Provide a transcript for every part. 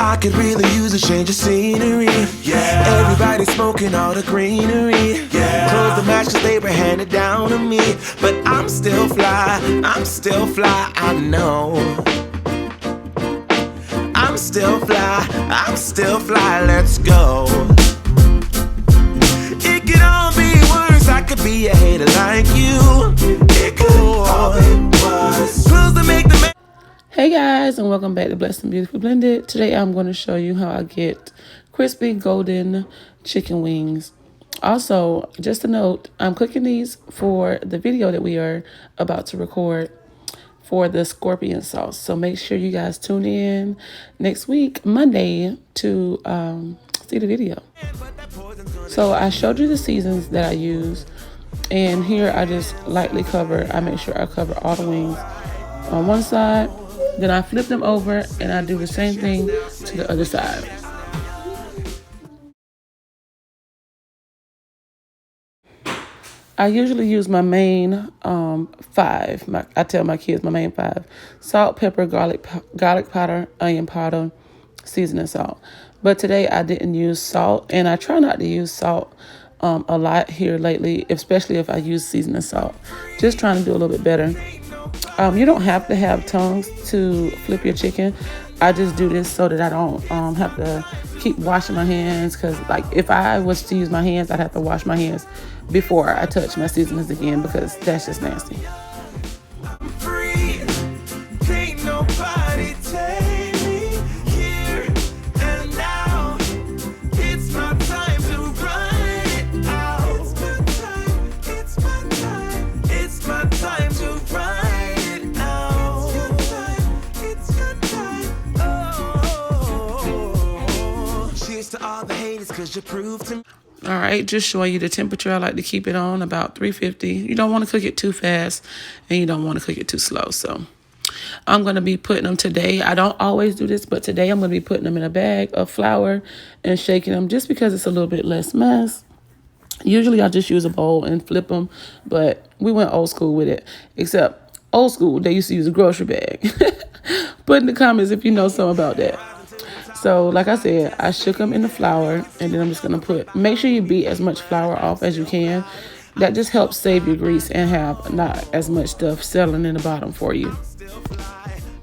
I could really use a change of scenery. Yeah. Everybody smoking all the greenery. Yeah. Close the match 'cause they were handed down to me. But I'm still fly, I know. I'm still fly, let's go. It could all be worse, I could be a hater like you. It could all be worse. Close to make the man. Hey guys, and welcome back to Blessed and Beautifully Blended. Today I'm going to show you how I get crispy golden chicken wings. Also, just a note, I'm cooking these for the video that we are about to record for the scorpion sauce. So make sure you guys tune in next week, Monday, to see the video. So I showed you the seasons that I use, and here I just lightly cover. I make sure I cover all the wings on one side. Then I flip them over and I do the same thing to the other side. I usually use my main five. I tell my kids my main five: salt, pepper, garlic powder, onion powder, seasoning salt. But today I didn't use salt, and I try not to use salt a lot here lately, especially if I use seasoning salt. Just trying to do a little bit better. You don't have to have tongs to flip your chicken. I just do this so that I don't have to keep washing my hands, because like if I was to use my hands, I'd have to wash my hands before I touch my seasonings again, because that's just nasty. All right, just showing you the temperature. I like to keep it on about 350. You don't want to cook it too fast, and you don't want to cook it too slow. So I'm going to be putting them today. I don't always do this, but today I'm going to be putting them in a bag of flour and shaking them, just because it's a little bit less mess. Usually I just use a bowl and flip them, but we went old school with it. Except old school, they used to use a grocery bag. Put in the comments if you know something about that. So like I said, I shook them in the flour, and then I'm just going to make sure you beat as much flour off as you can. That just helps save your grease and have not as much stuff settling in the bottom for you.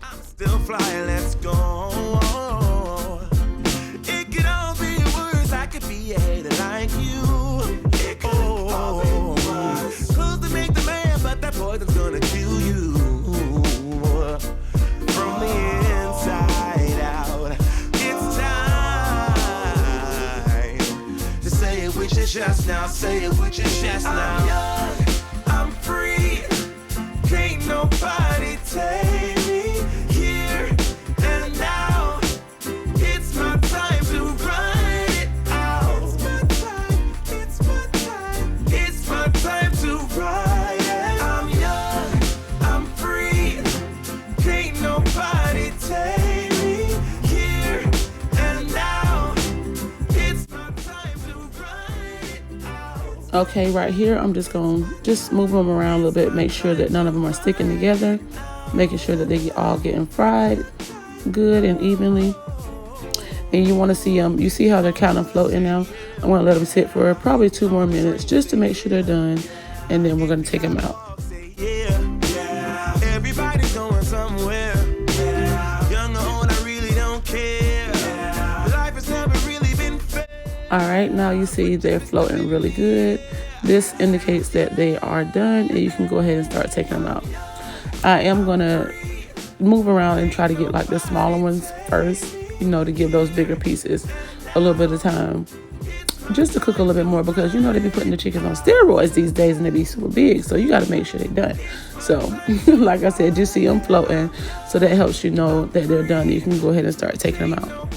I'm still flying, let's go. It could all be worse, I could be a hater like you. It could all be worse. Close to make the man, but that poison's gonna kill you. From the inside out. It's time to say it with your chest now. Say it with your chest now. I'm young, I'm free. Can't nobody take me here and now. It's my time to run it out. It's my time, it's my time to ride it. I'm young, I'm free. Can't nobody take me here and now. It's my time to run it out. Okay, right here, I'm just going to move them around a little bit, make sure that none of them are sticking together, making sure that they all getting fried good and evenly. And you want to see them, you see how they're kind of floating now? I want to let them sit for probably 2 more minutes just to make sure they're done, and then we're going to take them out. Everybody's going somewhere. Young or old, I really don't care. Life has never really been fair. All right, now you see they're floating really good. This indicates that they are done, and you can go ahead and start taking them out. I am going to move around and try to get like the smaller ones first, you know, to give those bigger pieces a little bit of time just to cook a little bit more, because, you know, they be putting the chickens on steroids these days and they be super big. So you got to make sure they're done. So like I said, you see them floating. So that helps you know that they're done. You can go ahead and start taking them out.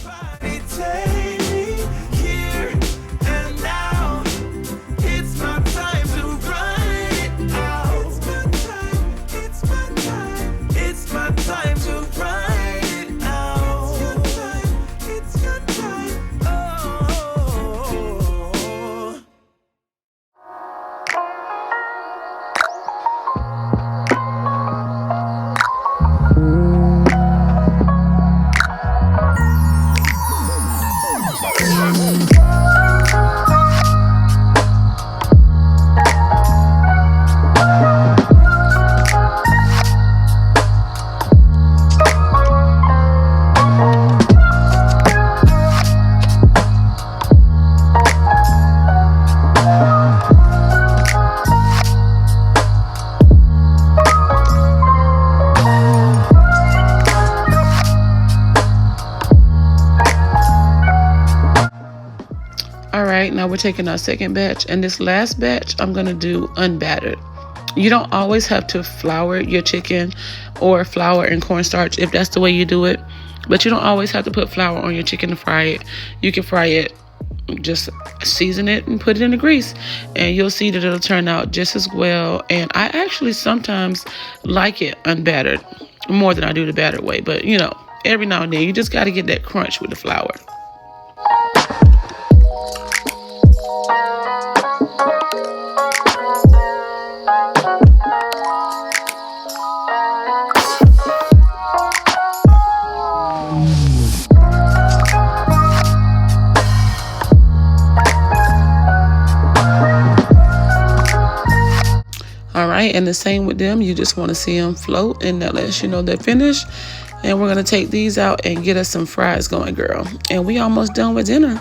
All right, now we're taking our second batch, and this last batch I'm gonna do unbattered. You don't always have to flour your chicken or flour and cornstarch if that's the way you do it, but you don't always have to put flour on your chicken to fry it. You can fry it, just season it and put it in the grease, and you'll see that it'll turn out just as well. And I actually sometimes like it unbattered more than I do the battered way, but you know, every now and then you just got to get that crunch with the flour. All right, and the same with them. You just want to see them float, and that lets you know they're finished. And we're going to take these out and get us some fries going, girl. And we almost done with dinner.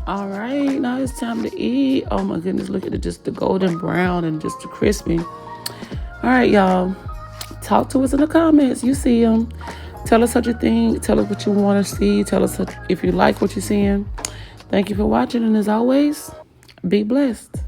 All right, now it's time to eat. Oh my goodness, look at it, just the golden brown and just the crispy. All right, y'all, talk to us in the comments. You see them. Tell us what you think. Tell us what you want to see. Tell us if you like what you're seeing. Thank you for watching, and as always, be blessed.